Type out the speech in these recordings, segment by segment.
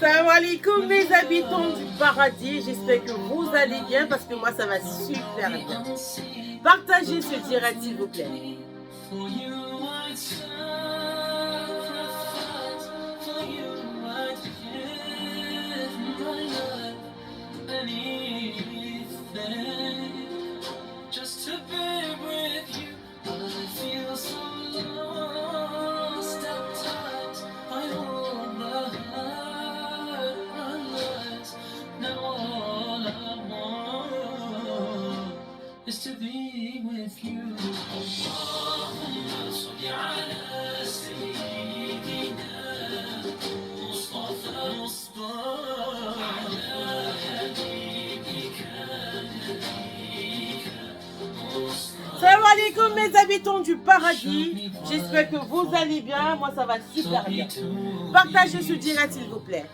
Salam alaikum mes habitants du paradis, j'espère que vous allez bien parce que moi ça va super bien. Partagez ce direct s'il vous plaît. To be with you. اللهم صل على سيدنا مصطفى على حبيبك نبيك مصطفى. Salam alaikum mes habitants du paradis, j'espère que vous allez bien, moi ça va super bien. Partagez ce direct s'il vous plaît.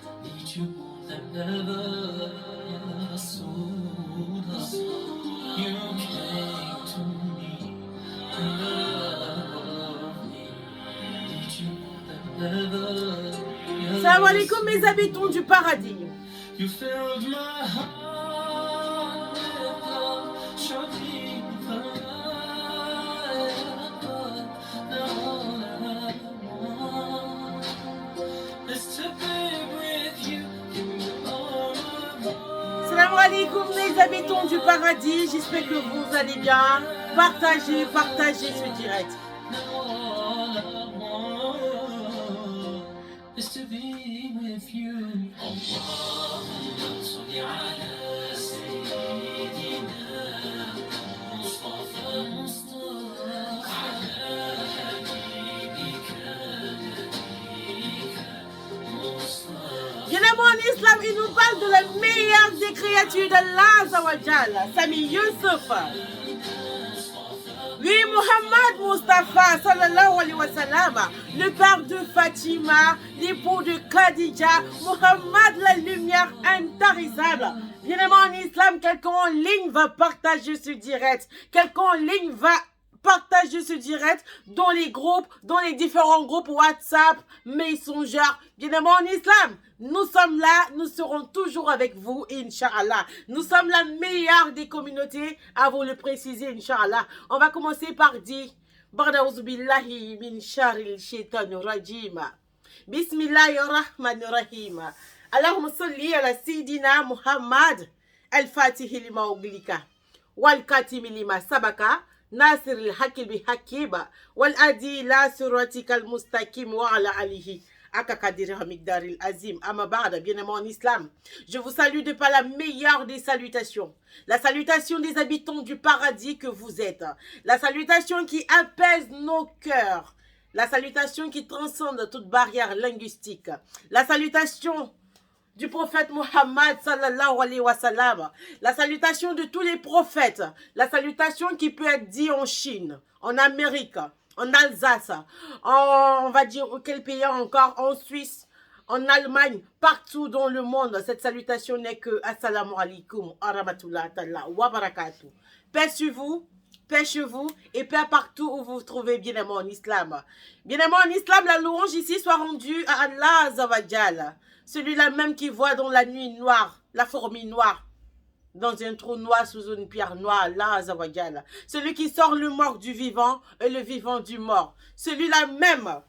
Salam alaikum mes habitants du paradis. You filled my heart with love, showed me the light. Now all I want is to be with you. Salam alaikum mes habitants du paradis, j'espère que vous allez bien. Partagez ce direct. Is to be with you. اللهم صل على سيدنا مصطفى على حبيبك نبيك مصطفى. Généralement en islam, il nous parle de la meilleure des créatures d'Allah Azawajal, Sami Youssef. Oui, Muhammad Mustafa, sallallahu alayhi wa sallam, le père de Fatima, l'époux de Khadija, Muhammad, la lumière intarissable. Bien en islam, quelqu'un en ligne va partager ce direct. Quelqu'un en ligne va partager ce direct dans les groupes, dans les différents groupes WhatsApp, Messenger. Bien en islam, nous sommes là, nous serons toujours avec vous, Inch'Allah. Nous sommes la meilleure des communautés, à vous le préciser, Inch'Allah. On va commencer par dire, Ba'da'ouzou billahi min sharril shaitanir rajim. Bismillahirrahmanirrahim. Allahumma salli ala Sayyidina Muhammad, al-Fatihi lima uglika, wal-Katimi lima sabaka, Nasir al-Hakil bi-Hakiba, wal-Adi la suratika al-Mustaqim wa ala alihi. Azim, Amabada, bien aimé en islam. Je vous salue de par la meilleure des salutations. La salutation des habitants du paradis que vous êtes. La salutation qui apaise nos cœurs. La salutation qui transcende toute barrière linguistique. La salutation du prophète Muhammad sallallahu alayhi wa sallam. La salutation de tous les prophètes. La salutation qui peut être dit en Chine, en Amérique, en Alsace, on va dire quel pays encore, en Suisse, en Allemagne, partout dans le monde. Cette salutation n'est que Assalamu alaikum wa rahmatullahi wa barakatuh. Paix sur vous, paix chez vous et paix partout où vous vous trouvez, bien aimé en islam. Bien aimé en islam, la louange ici soit rendue à Allah Azawajal, celui-là même qui voit dans la nuit noire, la fourmi noire, dans un trou noir sous une pierre noire, Allah Azawajal. Celui qui sort le mort du vivant et le vivant du mort. Celui-là même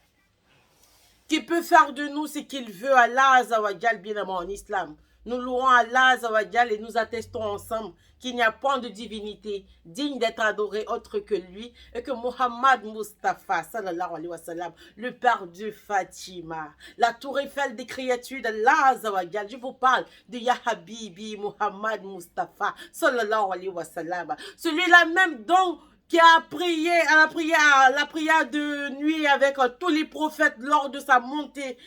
qui peut faire de nous ce qu'il veut, Allah Azawajal, bien aimé en islam. Nous louons Allah Azawajal et nous attestons ensemble qu'il n'y a point de divinité digne d'être adorée autre que lui et que Muhammad Mustafa, sallallahu alayhi wa sallam, le père de Fatima, la tour Eiffel des créatures d'Allah Azawajal. Je vous parle de Ya Habibi Muhammad Mustafa, sallallahu alayhi wa sallam. Celui-là même dont qui a prié à la prière de nuit avec tous les prophètes lors de sa montée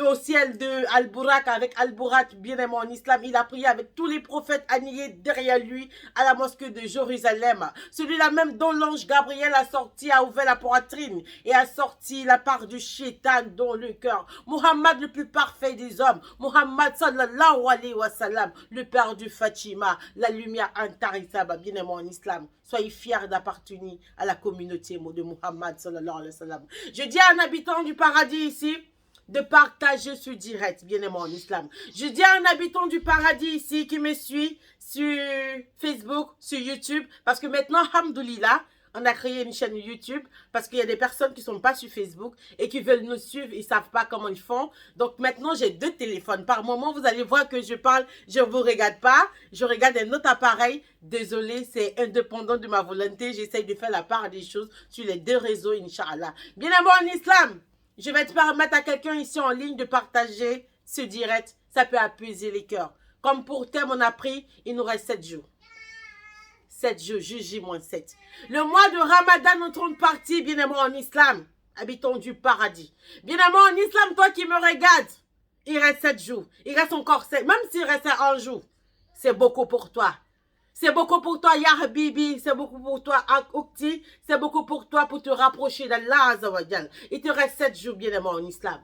au ciel de Al-Burak, avec Al-Burak, bien aimé en islam. Il a prié avec tous les prophètes alignés derrière lui à la mosquée de Jérusalem. Celui-là même dont l'ange Gabriel a sorti, a ouvert la poitrine et a sorti la part du shaitan dans le cœur. Muhammad, le plus parfait des hommes. Muhammad sallallahu alayhi wa sallam, le père du Fatima, la lumière intarissable, bien aimé en islam. Soyez fiers d'appartenir à la communauté de Muhammad sallallahu alayhi wa sallam. Je dis à un habitant du paradis ici, de partager ce direct, bien aimé en islam. Je dis à un habitant du paradis ici qui me suit sur Facebook, sur YouTube, parce que maintenant, alhamdoulilah, on a créé une chaîne YouTube parce qu'il y a des personnes qui ne sont pas sur Facebook et qui veulent nous suivre, ils ne savent pas comment ils font. Donc maintenant, j'ai 2 téléphones. Par moment, vous allez voir que je parle, je ne vous regarde pas. Je regarde un autre appareil. Désolé, c'est indépendant de ma volonté. J'essaye de faire la part des choses sur les 2 réseaux, Inch'Allah. Bien aimé en islam, je vais te permettre à quelqu'un ici en ligne de partager ce direct. Ça peut apaiser les cœurs. Comme pour thème, on a pris, il nous reste 7 jours. 7 jours, J-7. Le mois de Ramadan entre une partie, bien aimé en islam, habitants du paradis. Bien aimé en islam, toi qui me regardes, il reste 7 jours. Il reste encore 7, même s'il reste 1 jour, c'est beaucoup pour toi. C'est beaucoup pour toi, Ya Habibi, c'est beaucoup pour toi, Okti, c'est beaucoup pour toi pour te rapprocher d'Allah Azawajal. Il te reste 7 jours, bien aimé en islam.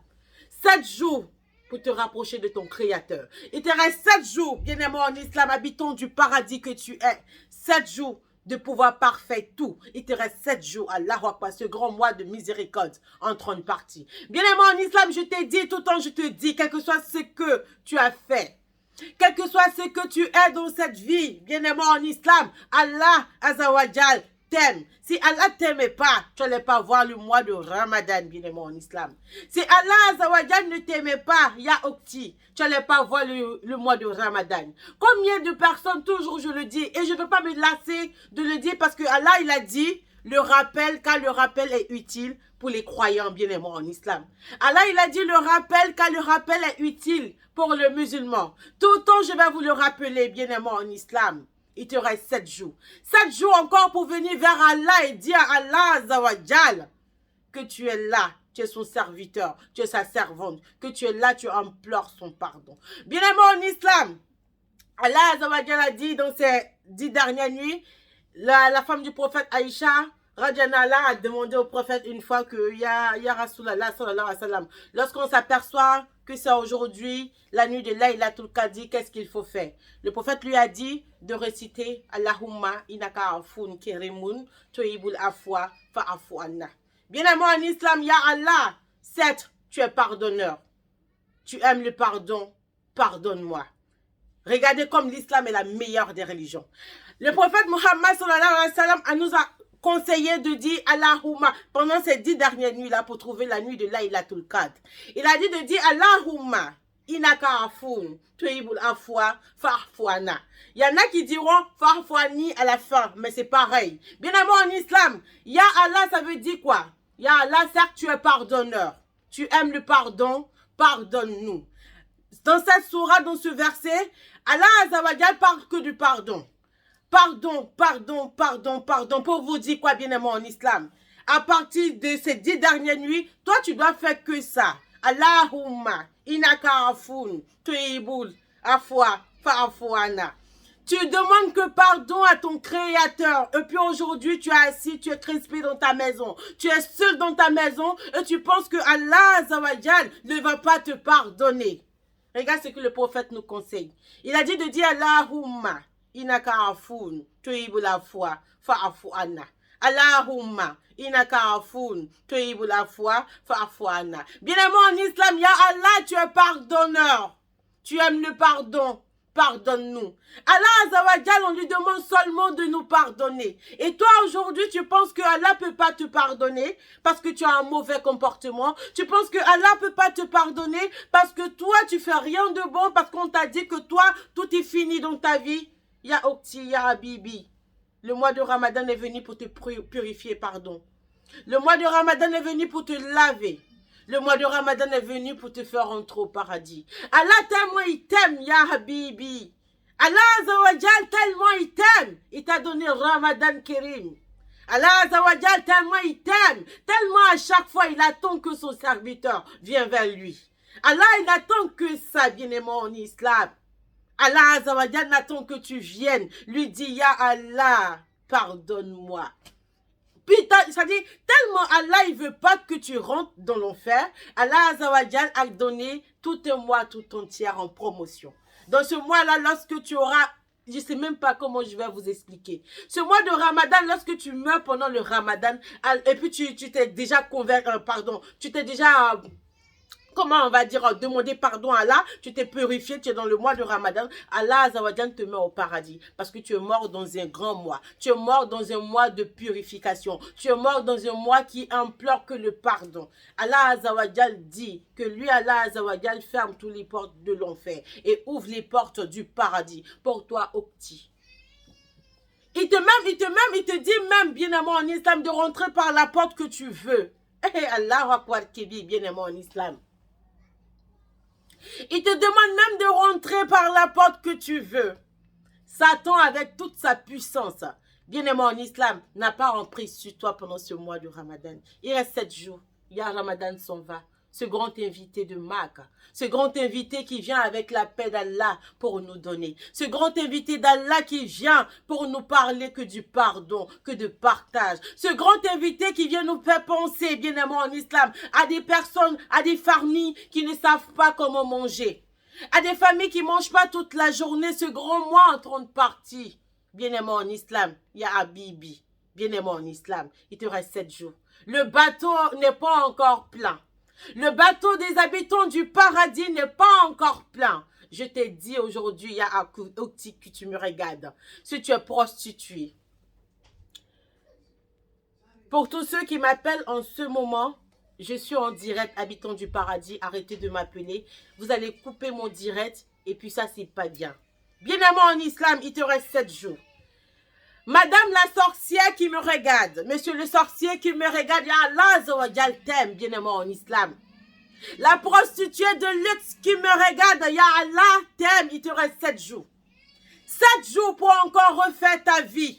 7 jours pour te rapprocher de ton Créateur. Il te reste 7 jours, bien-aimé en islam, habitant du paradis que tu es. 7 jours de pouvoir parfait tout. Il te reste 7 jours, Allahu Akbar, ce grand mois de miséricorde entre une partie. Bien-aimé en islam, je t'ai dit, tout le temps je te dis, quel que soit ce que tu as fait, quel que soit ce que tu es dans cette vie, bien-aimé en islam, Allah Azawajal t'aime. Si Allah t'aimait pas, tu n'allais pas voir le mois de Ramadan, bien aimé en islam. Si Allah Azawajal ne t'aimait pas, Ya Okti, tu n'allais pas voir le mois de Ramadan. Combien de personnes, toujours je le dis, et je ne veux pas me lasser de le dire parce que Allah, il a dit, le rappel, car le rappel est utile pour les croyants, bien aimés en islam. Allah, il a dit le rappel, car le rappel est utile pour le musulman. Tout le temps, je vais vous le rappeler, bien aimés en islam. Il te reste 7 jours. 7 jours encore pour venir vers Allah et dire à Allah Azawajal que tu es là, tu es son serviteur, tu es sa servante, que tu es là, tu implores son pardon. Bien aimé en islam, Allah Azawajal a dit dans ces 10 dernières nuits, la femme du prophète Aïcha, Radjanallah, a demandé au prophète une fois que Ya Rasulallah sallallahu alayhi wa sallam, lorsqu'on s'aperçoit que c'est aujourd'hui la nuit de Laylatul Qadr, qu'est-ce qu'il faut faire? Le prophète lui a dit de réciter Allahumma inaka afun kerimun toyibul afwa fa'afu anna. Bien aimé en islam, Ya Allah, 7, tu es pardonneur. Tu aimes le pardon, pardonne-moi. Regardez comme l'islam est la meilleure des religions. Le prophète Muhammad sallallahu alayhi wa sallam nous a conseillé de dire Allahumma pendant ces 10 dernières nuits-là pour trouver la nuit de Laylatul Qadr. Il a dit de dire Allahumma inaka afun tuibul afwa fa'fuana. Il y en a qui diront fa'fuani à la fin, mais c'est pareil. Bien aimé en islam, Ya Allah, ça veut dire quoi? Ya Allah, certes, tu es pardonneur. Tu aimes le pardon, pardonne-nous. Dans cette sourate, dans ce verset, Allah Azawajal parle que du pardon. Pardon, pardon, pardon, pardon. Pour vous dire quoi, bien aimé en islam? À partir de ces 10 dernières nuits, toi, tu dois faire que ça. Allahumma inaka afun tuibul afwa fa'afuana. Tu demandes que pardon à ton Créateur. Et puis aujourd'hui, tu es assis, tu es crispé dans ta maison. Tu es seul dans ta maison et tu penses que Allah Azawajal ne va pas te pardonner. Regarde ce que le prophète nous conseille. Il a dit de dire Allahumma inaka afun tuibul afwa fa'afu anna. Allahumma inaka afun tuibul afwa fa'afu anna. Bien aimé en islam, Ya Allah, tu es pardonneur. Tu aimes le pardon. Pardonne-nous. Allah Azawajal, on lui demande seulement de nous pardonner. Et toi, aujourd'hui, tu penses que Allah ne peut pas te pardonner parce que tu as un mauvais comportement. Tu penses que Allah ne peut pas te pardonner parce que toi, tu fais rien de bon, parce qu'on t'a dit que toi, tout est fini dans ta vie. Ya Okti, Ya Habibi. Le mois de Ramadan est venu pour te purifier, pardon. Le mois de Ramadan est venu pour te laver. Le mois de Ramadan est venu pour te faire rentrer au paradis. Allah tellement il t'aime, Ya Habibi. Allah Azawajal tellement il t'aime. Il t'a donné Ramadan Kerim. Allah Azawajal tellement il t'aime. Tellement à chaque fois il attend que son serviteur vienne vers lui. Allah il n'attend que ça, bien-aimé en islam. Allah Azawajal n'attend que tu viennes. Lui dit, Ya Allah, pardonne-moi. Putain, ça dit, tellement Allah, il veut pas que tu rentres dans l'enfer. Allah Azawajal a donné tout un mois tout entier en promotion. Dans ce mois-là, lorsque tu auras, je sais même pas comment je vais vous expliquer. Ce mois de Ramadan, lorsque tu meurs pendant le Ramadan, et puis tu t'es déjà converti, tu t'es déjà Comment on va dire, demander pardon à Allah, tu t'es purifié, tu es dans le mois de Ramadan, Allah Azzawajal te met au paradis parce que tu es mort dans un grand mois. Tu es mort dans un mois de purification. Tu es mort dans un mois qui implore que le pardon. Allah Azzawajal dit que lui, Allah Azzawajal ferme toutes les portes de l'enfer et ouvre les portes du paradis pour toi, Okti. Il te dit même, bien-aimé en islam, de rentrer par la porte que tu veux. Allahu Akbar Kébi, bien-aimé en islam. Il te demande même de rentrer par la porte que tu veux. Satan, avec toute sa puissance, bien-aimé en islam, n'a pas emprise sur toi pendant ce mois de Ramadan. Il reste 7 jours. Ya Ramadan s'en va. Ce grand invité de Makkah, ce grand invité qui vient avec la paix d'Allah pour nous donner, ce grand invité d'Allah qui vient pour nous parler que du pardon, que de partage, ce grand invité qui vient nous faire penser, bien aimé en islam, à des personnes, à des familles qui ne savent pas comment manger, à des familles qui ne mangent pas toute la journée, ce grand mois en train de partir, bien aimé en islam, ya Habibi, bien aimé en islam, il te reste 7 jours. Le bateau n'est pas encore plein. Le bateau des habitants du paradis n'est pas encore plein. Je t'ai dit aujourd'hui, il y a Okti que tu me regardes. Si tu es prostituée. Pour tous ceux qui m'appellent en ce moment, je suis en direct, habitant du paradis. Arrêtez de m'appeler. Vous allez couper mon direct et puis ça, c'est pas bien. Bien aimé en islam, il te reste 7 jours. Madame la sorcière qui me regarde, monsieur le sorcier qui me regarde, ya Allah Azzawajal t'aime, bien aimé en islam. La prostituée de luxe qui me regarde, ya Allah t'aime, il te reste 7 jours. 7 jours pour encore refaire ta vie.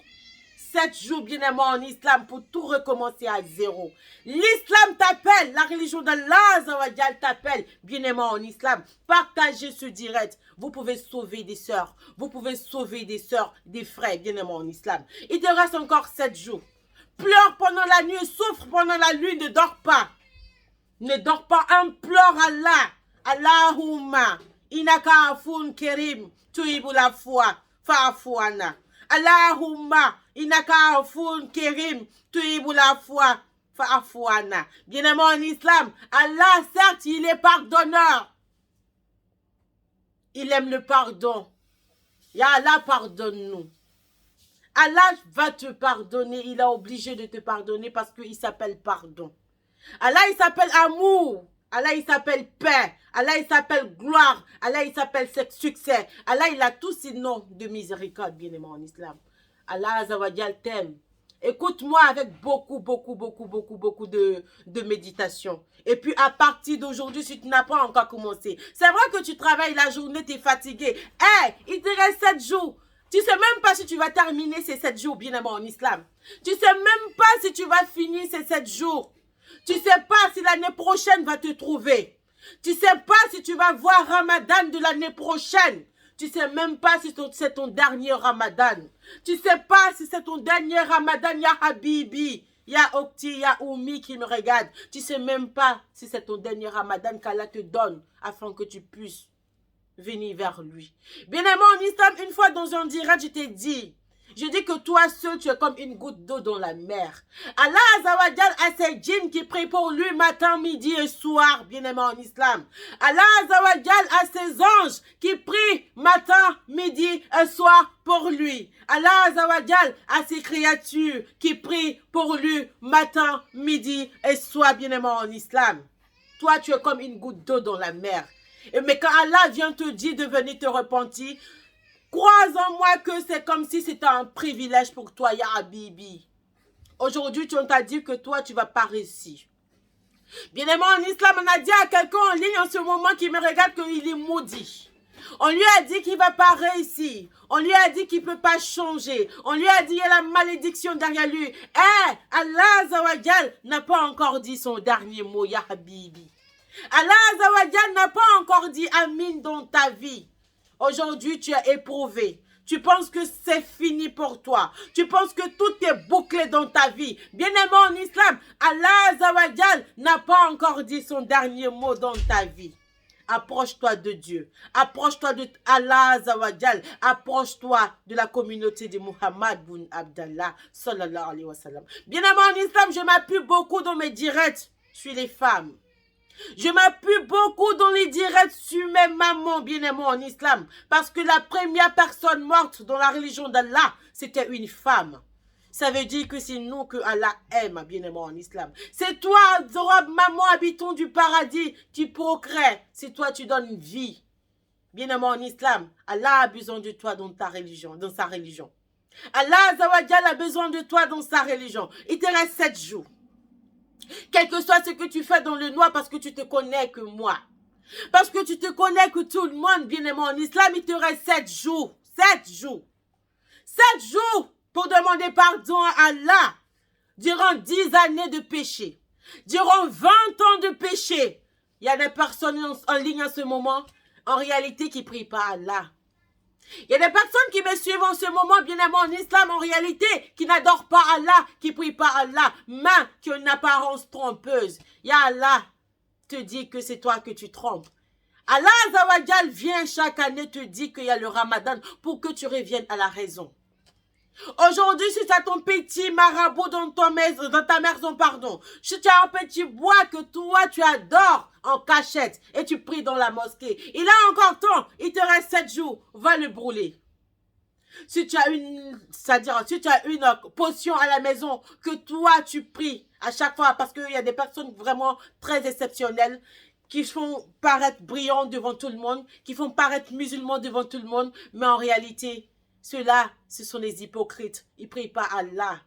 7 jours, bien aimé en islam, pour tout recommencer à zéro. L'islam t'appelle, la religion d'Allah Azzawajal t'appelle, bien aimé en islam. Partagez ce direct. Vous pouvez sauver des sœurs. Vous pouvez sauver des sœurs, des frères, bien aimés en islam. Il te reste encore 7 jours. Pleure pendant la nuit, souffre pendant la nuit, ne dors pas. Ne dors pas, implore Allah. Allahumma, inaka afun kerim, tuibu la foi, fa'afouana. Allahumma, inaka afun kerim, tuibu la foi, fa'afouana. Bien aimé en islam, Allah, certes, il est pardonneur. Il aime le pardon. Ya Allah, pardonne-nous. Allah va te pardonner. Il est obligé de te pardonner parce qu'il s'appelle pardon. Allah, il s'appelle amour. Allah, il s'appelle paix. Allah, il s'appelle gloire. Allah, il s'appelle succès. Allah, il a tous ces noms de miséricorde, bien aimé en islam. Allah Azzawajal t'aime. Écoute-moi avec beaucoup de méditation. Et puis à partir d'aujourd'hui, si tu n'as pas encore commencé, c'est vrai que tu travailles la journée, tu es fatigué. Il te reste 7 jours. Tu ne sais même pas si tu vas terminer ces 7 jours, bien aimé en islam. Tu ne sais même pas si tu vas finir ces 7 jours. Tu ne sais pas si l'année prochaine va te trouver. Tu ne sais pas si tu vas voir Ramadan de l'année prochaine. Tu ne sais même pas si c'est ton dernier Ramadan. Tu ne sais pas si c'est ton dernier Ramadan, ya Habibi, ya Okti, ya Oumi qui me regarde. Tu ne sais même pas si c'est ton dernier Ramadan qu'Allah te donne afin que tu puisses venir vers lui. Bien aimé en islam, une fois dans un direct, je t'ai dit, je dis que toi seul, tu es comme une goutte d'eau dans la mer. Allah Azzawajal a ses djinns qui prient pour lui matin, midi et soir, bien aimé en islam. Allah Azzawajal a ses anges qui prient matin, midi et soir pour lui. Allah Azzawajal a ses créatures qui prient pour lui matin, midi et soir, bien aimé en islam. Toi, tu es comme une goutte d'eau dans la mer. Mais quand Allah vient te dire de venir te repentir, crois en moi que c'est comme si c'était un privilège pour toi, ya Habibi. Aujourd'hui, on t'a dit que toi, tu ne vas pas réussir. Bien aimé en islam, on a dit à quelqu'un en ligne en ce moment qui me regarde qu'il est maudit. On lui a dit qu'il ne va pas réussir. On lui a dit qu'il ne peut pas changer. On lui a dit qu'il y a la malédiction derrière lui. Allah Azzawajal n'a pas encore dit son dernier mot, ya Habibi. Allah Azzawajal n'a pas encore dit Amin dans ta vie. Aujourd'hui, tu es éprouvé. Tu penses que c'est fini pour toi. Tu penses que tout est bouclé dans ta vie. Bien aimé en islam, Allah Azzawajal n'a pas encore dit son dernier mot dans ta vie. Approche-toi de Dieu. Approche-toi de Allah Azzawajal. Approche-toi de la communauté de Muhammad bin Abdallah sallallahu alayhi wa sallam. Bien aimé en islam, je m'appuie beaucoup dans mes directs sur les femmes. Je m'appuie beaucoup dans les directs sur mes mamans bien-aimées en islam. Parce que la première personne morte dans la religion d'Allah, c'était une femme. Ça veut dire que c'est nous que Allah aime, bien-aimé en islam. C'est toi, maman, habitant du paradis, tu procrées. C'est toi, tu donnes une vie. Bien-aimé en islam, Allah a besoin de toi dans ta religion, dans sa religion. Allah Azawajal a besoin de toi dans sa religion. Il te reste 7 jours. Quel que soit ce que tu fais dans le noir, parce que tu te connais que moi. Parce que tu te connais que tout le monde, bien-aimé en islam, il te reste 7 jours. 7 jours. 7 jours pour demander pardon à Allah. Durant 10 années de péché. Durant 20 ans de péché. Il y a des personnes en ligne en ce moment, en réalité, qui ne prient pas Allah. Il y a des personnes qui me suivent en ce moment, bien aimé en islam, en réalité, qui n'adorent pas Allah, qui ne prient pas Allah, mais qui ont une apparence trompeuse. Ya Allah te dit que c'est toi que tu trompes. Allah Azawajal vient chaque année te dire qu'il y a le Ramadan pour que tu reviennes à la raison. Aujourd'hui, si tu as ton petit marabout dans ta maison, pardon, si tu as un petit bois que toi tu adores en cachette et tu pries dans la mosquée, il a encore temps, il te reste 7 jours, va le brûler. Si tu as si tu as une potion à la maison que toi tu pries à chaque fois, parce qu'il y a des personnes vraiment très exceptionnelles qui font paraître brillants devant tout le monde, qui font paraître musulmans devant tout le monde, mais en réalité, ceux-là, ce sont les hypocrites. Ils ne prient pas Allah.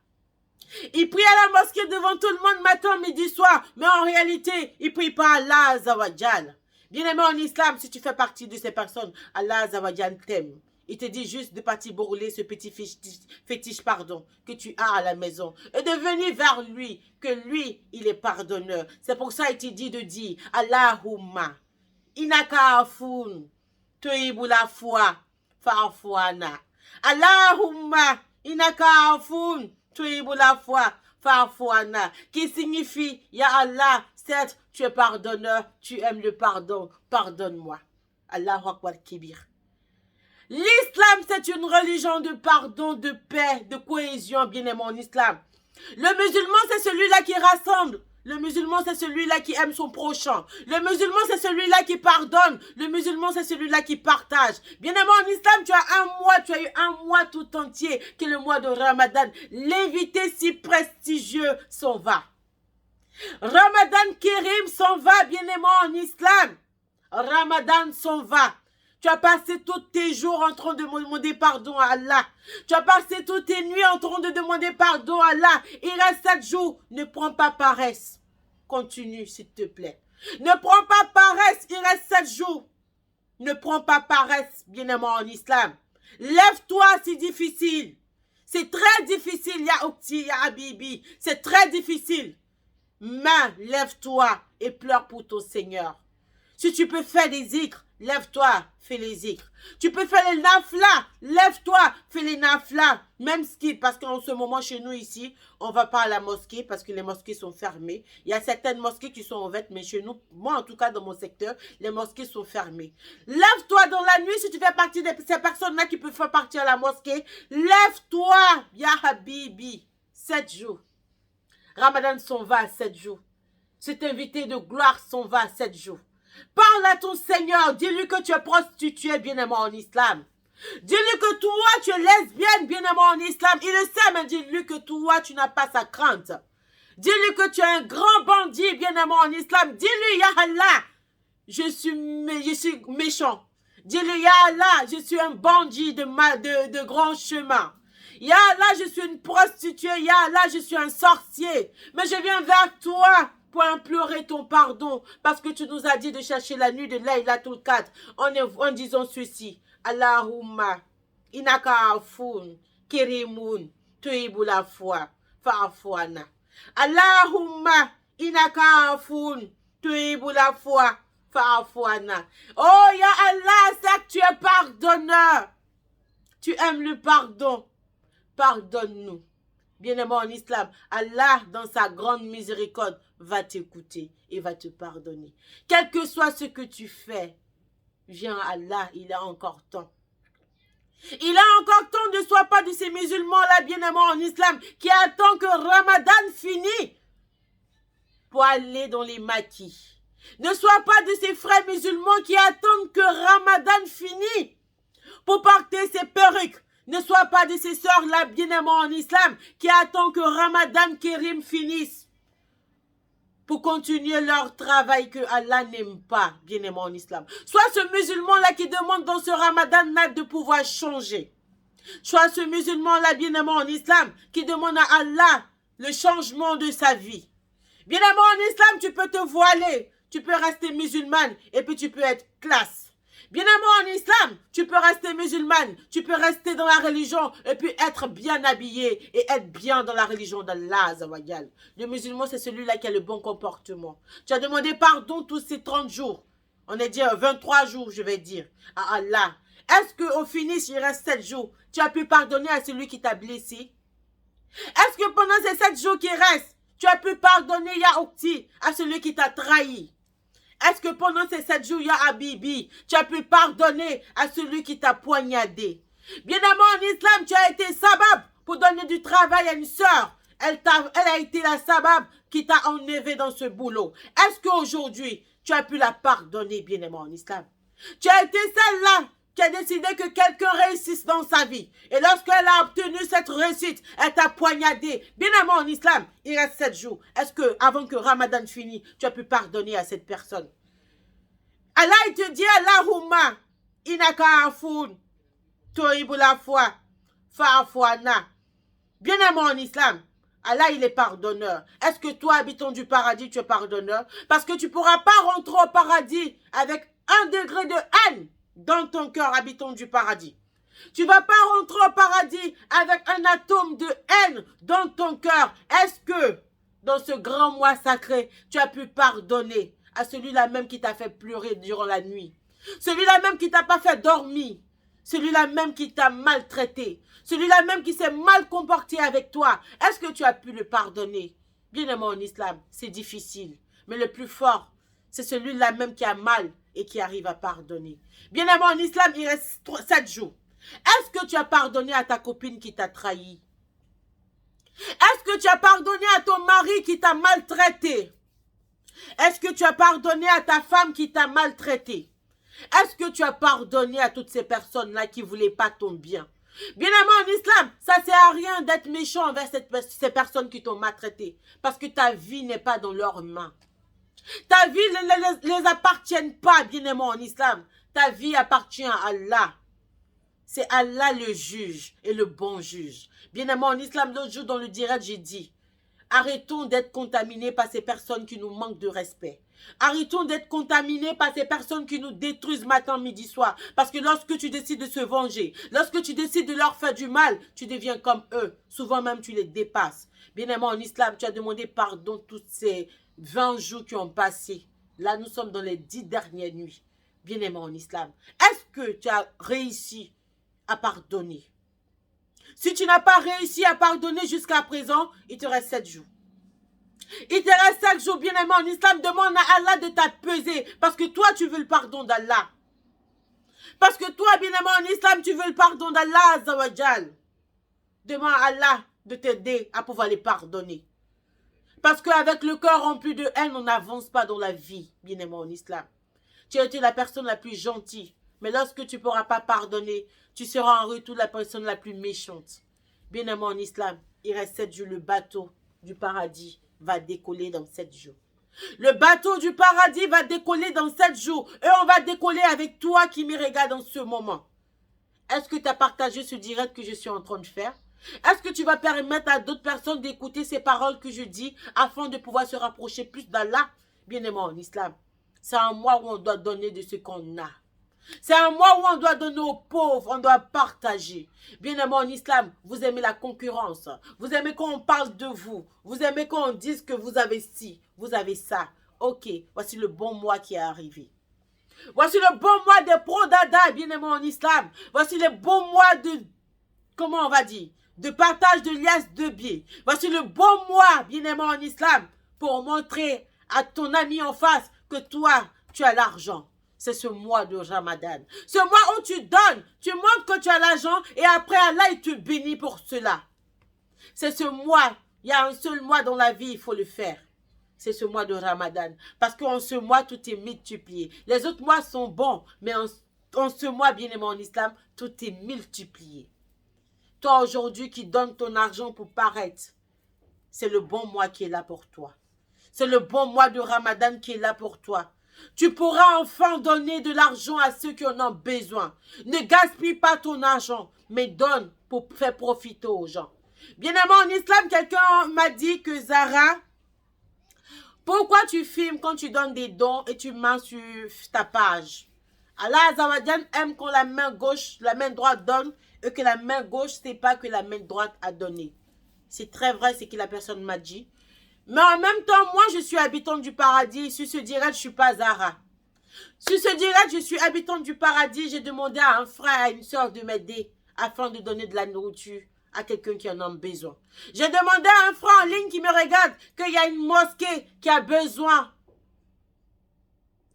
Ils prient à la mosquée devant tout le monde matin, midi, soir. Mais en réalité, ils ne prient pas Allah Azawajal. Bien aimé en islam, si tu fais partie de ces personnes, Allah Azawajal t'aime. Il te dit juste de partir brûler ce petit fétiche que tu as à la maison. Et de venir vers lui, que lui, il est pardonneur. C'est pour ça qu'il te dit de dire, Allahumma, inaka afoun, tuibu la foi, farfouana. Allahumma inaka afoun tuibu la foi farfouana, qui signifie ya Allah, certes tu es pardonneur, tu aimes le pardon, pardonne-moi. Allahu Akbar Kibir. L'islam, c'est une religion de pardon, de paix, de cohésion, bien-aimé en islam. Le musulman, c'est celui-là qui rassemble. Le musulman, c'est celui-là qui aime son prochain. Le musulman, c'est celui-là qui pardonne. Le musulman, c'est celui-là qui partage. Bien-aimé en islam, tu as eu un mois tout entier, qui est le mois de Ramadan. L'invité si prestigieux s'en va. Ramadan Kérim s'en va, bien-aimé en islam. Ramadan s'en va. Tu as passé tous tes jours en train de demander pardon à Allah. Tu as passé toutes tes nuits en train de demander pardon à Allah. Il reste 7 jours. Ne prends pas paresse. Continue, s'il te plaît. Ne prends pas paresse. Il reste 7 jours. Ne prends pas paresse, bien-aimé en islam. Lève-toi, c'est difficile. C'est très difficile, ya Okti, ya Habibi. C'est très difficile. Mais lève-toi et pleure pour ton Seigneur. Si tu peux faire des zikrs, lève-toi, fais les zikrs. Tu peux faire les nafla, lève-toi, fais les nafla. Même ce parce qu'en ce moment, chez nous ici, on ne va pas à la mosquée parce que les mosquées sont fermées. Il y a certaines mosquées qui sont ouvertes, mais chez nous, moi en tout cas dans mon secteur, les mosquées sont fermées. Lève-toi dans la nuit si tu fais partie de ces personnes-là qui peuvent faire partie à la mosquée. Lève-toi, ya Habibi. 7 jours. Ramadan s'en va à 7 jours. Cet invité de gloire s'en va à 7 jours. Parle à ton Seigneur, dis-lui que tu es prostituée, bien-aimé en islam. Dis-lui que toi, tu es lesbienne, bien-aimé en islam. Il le sait, mais dis-lui que toi, tu n'as pas sa crainte. Dis-lui que tu es un grand bandit, bien-aimé en islam. Dis-lui, ya Allah, je suis méchant. Dis-lui, ya Allah, je suis un bandit de grand chemin. Ya Allah, je suis une prostituée. Ya Allah, je suis un sorcier. Mais je viens vers toi pour implorer ton pardon, parce que tu nous as dit de chercher la nuit de Laylatul Qadr en disant ceci. Allahumma inaka afoun kirimun tuibu la foi fa'afwana. Allahumma inaka afoun tuibu la foi fa'afwana. Oh ya Allah, c'est que tu es pardonneur. Tu aimes le pardon. Pardonne-nous. Bien-aimé en islam, Allah, dans sa grande miséricorde, va t'écouter et va te pardonner. Quel que soit ce que tu fais, viens à Allah, il a encore temps. Il a encore temps, ne sois pas de ces musulmans-là, bien-aimés en islam, qui attendent que Ramadan finisse pour aller dans les maquis. Ne sois pas de ces frères musulmans qui attendent que Ramadan finisse pour porter ses perruques. Ne sois pas de ces sœurs-là bien-aimées en islam qui attendent que Ramadan Kérim finisse pour continuer leur travail que Allah n'aime pas, bien-aimés en islam. Sois ce musulman-là qui demande dans ce Ramadan de pouvoir changer. Sois ce musulman-là, bien-aimé en islam, qui demande à Allah le changement de sa vie. Bien-aimé en islam, tu peux te voiler, tu peux rester musulmane et puis tu peux être classe. Bien-aimé en islam, tu peux rester musulmane, tu peux rester dans la religion et puis être bien habillé et être bien dans la religion d'Allah Azawajal. Le musulman, c'est celui-là qui a le bon comportement. Tu as demandé pardon tous ces 30 jours. On est dit 23 jours, je vais dire, à Allah. Est-ce qu'au finish, il reste 7 jours, tu as pu pardonner à celui qui t'a blessé? Est-ce que pendant ces 7 jours qui restent, tu as pu pardonner, Ya Okti, à celui qui t'a trahi? Est-ce que pendant ces 7 jours, Ya Habibi, tu as pu pardonner à celui qui t'a poignardé? Bien-aimé en islam, tu as été sabab pour donner du travail à une sœur. Elle a été la sabab qui t'a enlevé dans ce boulot. Est-ce qu'aujourd'hui, tu as pu la pardonner, bien-aimé en islam? Tu as été celle-là qui a décidé que quelqu'un réussisse dans sa vie. Et lorsqu'elle a obtenu cette réussite, elle t'a poignardé. Bien-aimé en islam, il reste 7 jours. Est-ce que, avant que Ramadan finisse, tu as pu pardonner à cette personne? Allah, il te dit, Allahumma, inaka afoun, toibou la foi, fa'afouana. Bien-aimé en islam, Allah, il est pardonneur. Est-ce que toi, habitant du paradis, tu es pardonneur? Parce que tu ne pourras pas rentrer au paradis avec 1 degré de haine dans ton cœur, habitant du paradis. Tu ne vas pas rentrer au paradis avec un atome de haine dans ton cœur. Est-ce que, dans ce grand mois sacré, tu as pu pardonner à celui-là même qui t'a fait pleurer durant la nuit? Celui-là même qui t'a pas fait dormir? Celui-là même qui t'a maltraité? Celui-là même qui s'est mal comporté avec toi? Est-ce que tu as pu le pardonner? Bien-aimé en islam, c'est difficile. Mais le plus fort, c'est celui-là même qui a mal et qui arrive à pardonner. Bien-aimé en islam, il reste 7 jours. Est-ce que tu as pardonné à ta copine qui t'a trahi? Est-ce que tu as pardonné à ton mari qui t'a maltraité? Est-ce que tu as pardonné à ta femme qui t'a maltraité? Est-ce que tu as pardonné à toutes ces personnes-là qui ne voulaient pas ton bien? Bien-aimé en islam, ça ne sert à rien d'être méchant envers ces personnes qui t'ont maltraité. Parce que ta vie n'est pas dans leurs mains. Ta vie ne les appartient pas, bien-aimé en islam. Ta vie appartient à Allah. C'est Allah le juge et le bon juge. Bien-aimé en islam, l'autre jour dans le direct, j'ai dit, arrêtons d'être contaminés par ces personnes qui nous manquent de respect. Arrêtons d'être contaminés par ces personnes qui nous détruisent matin, midi, soir. Parce que lorsque tu décides de se venger, lorsque tu décides de leur faire du mal, tu deviens comme eux. Souvent même, tu les dépasses. Bien-aimé en islam, tu as demandé pardon toutes ces 20 jours qui ont passé. Là, nous sommes dans les 10 dernières nuits. Bien-aimé en islam, est-ce que tu as réussi à pardonner? Si tu n'as pas réussi à pardonner jusqu'à présent, il te reste 7 jours. Il te reste 7 jours, bien-aimé en islam. Demande à Allah de t'apaiser. Parce que toi, tu veux le pardon d'Allah. Parce que toi, bien-aimé en islam, tu veux le pardon d'Allah Azawajal. Demande à Allah de t'aider à pouvoir les pardonner. Parce qu'avec le cœur rempli de haine, on n'avance pas dans la vie, bien-aimé en islam. Tu as été la personne la plus gentille. Mais lorsque tu ne pourras pas pardonner, tu seras en retour la personne la plus méchante. Bien-aimé en islam, il reste 7 jours. Le bateau du paradis va décoller dans 7 jours. Le bateau du paradis va décoller dans 7 jours. Et on va décoller avec toi qui me regarde en ce moment. Est-ce que tu as partagé ce direct que je suis en train de faire? Est-ce que tu vas permettre à d'autres personnes d'écouter ces paroles que je dis afin de pouvoir se rapprocher plus d'Allah? Bien-aimé en islam, c'est un mois où on doit donner de ce qu'on a. C'est un mois où on doit donner aux pauvres, on doit partager. Bien-aimé en islam, vous aimez la concurrence. Vous aimez quand on parle de vous. Vous aimez quand on dise que vous avez ci, vous avez ça. Ok, voici le bon mois qui est arrivé. Voici le bon mois de Prodada, bien-aimé en islam. Voici le bon mois de, comment on va dire, de partage de liasses de biais. Voici le bon mois, bien-aimé en islam, pour montrer à ton ami en face que toi, tu as l'argent. C'est ce mois de Ramadan. Ce mois où tu donnes, tu montres que tu as l'argent et après Allah, il te bénit pour cela. C'est ce mois, il y a un seul mois dans la vie, il faut le faire. c'est ce mois de Ramadan. Parce qu'en ce mois, tout est multiplié. Les autres mois sont bons, mais en ce mois, bien aimé en islam, tout est multiplié. Toi, aujourd'hui, qui donnes ton argent pour paraître, c'est le bon mois qui est là pour toi. C'est le bon mois de Ramadan qui est là pour toi. Tu pourras enfin donner de l'argent à ceux qui en ont besoin. Ne gaspille pas ton argent, mais donne pour faire profiter aux gens. Bien aimé en islam, quelqu'un m'a dit que Zara, pourquoi tu filmes quand tu donnes des dons et tu mets sur ta page? Allah Azawajal aime quand la main gauche, la main droite donne et que la main gauche ne sait pas que la main droite a donné. C'est très vrai ce que la personne m'a dit. Mais en même temps, moi, je suis habitante du paradis. Sur ce direct, je ne suis pas Zara. Sur ce direct, je suis habitante du paradis. J'ai demandé à un frère, à une soeur de m'aider afin de donner de la nourriture à quelqu'un qui en a besoin. J'ai demandé à un frère en ligne qui me regarde qu'il y a une mosquée qui a besoin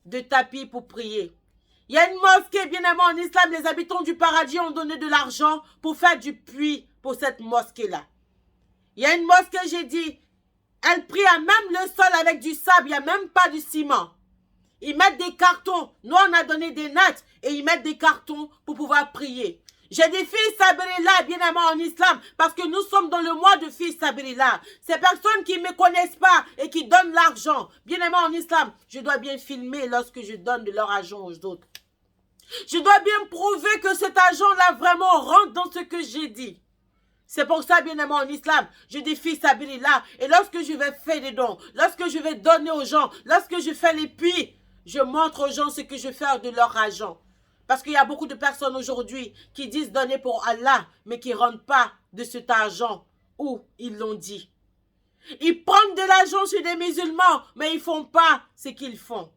de tapis pour prier. Il y a une mosquée, bien aimé en islam, les habitants du paradis ont donné de l'argent pour faire du puits pour cette mosquée-là. Il y a une mosquée, j'ai dit, elle prie à même le sol avec du sable, il n'y a même pas du ciment. Ils mettent des cartons. Nous, on a donné des notes et ils mettent des cartons pour pouvoir prier. J'ai des filles Sabirillah, bien aimé en islam, parce que nous sommes dans le mois de filles Sabirillah. Ces personnes qui ne me connaissent pas et qui donnent l'argent, bien aimé en islam, je dois bien filmer lorsque je donne de leur argent aux autres. Je dois bien prouver que cet argent-là vraiment rentre dans ce que j'ai dit. C'est pour ça, bien aimé en islam, je dis fils Sabirillah. Et lorsque je vais faire des dons, lorsque je vais donner aux gens, lorsque je fais les puits, je montre aux gens ce que je fais de leur argent. Parce qu'il y a beaucoup de personnes aujourd'hui qui disent donner pour Allah, mais qui ne rendent pas de cet argent où ils l'ont dit. Ils prennent de l'argent sur des musulmans, mais ils ne font pas ce qu'ils font.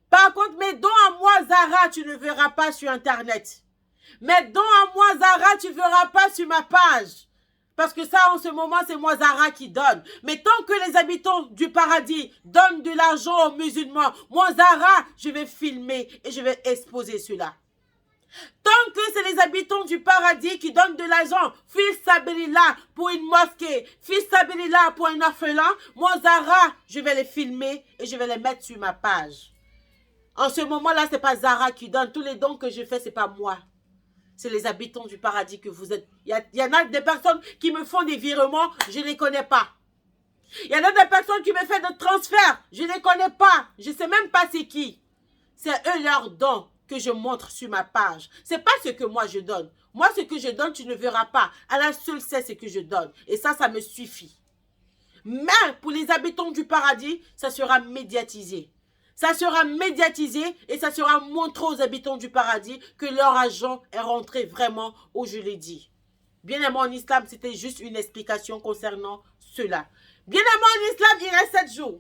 Par contre, mes dons à moi, Zara, tu ne verras pas sur Internet. Mes dons à moi, Zara, tu ne verras pas sur ma page. Parce que ça, en ce moment, c'est moi, Zara, qui donne. Mais tant que les habitants du paradis donnent de l'argent aux musulmans, moi, Zara, je vais filmer et je vais exposer cela. Tant que c'est les habitants du paradis qui donnent de l'argent, fils Sabirillah pour une mosquée, fils Sabirillah pour un orphelin, moi, Zara, je vais les filmer et je vais les mettre sur ma page. En ce moment-là, ce n'est pas Zara qui donne. Tous les dons que je fais, ce n'est pas moi. C'est les habitants du paradis que vous êtes. Il y en a des personnes qui me font des virements, je ne les connais pas. Il y en a des personnes qui me font des transferts, je ne les connais pas. Je ne sais même pas c'est qui. C'est eux leurs dons que je montre sur ma page. Ce n'est pas ce que moi je donne. Moi, ce que je donne, tu ne verras pas. Allah seul sait ce que je donne. Et ça me suffit. Mais pour les habitants du paradis, ça sera médiatisé. Ça sera médiatisé et ça sera montré aux habitants du paradis que leur argent est rentré vraiment où je l'ai dit. Bien aimé en islam, c'était juste une explication concernant cela. Bien aimé en islam, il reste 7 jours.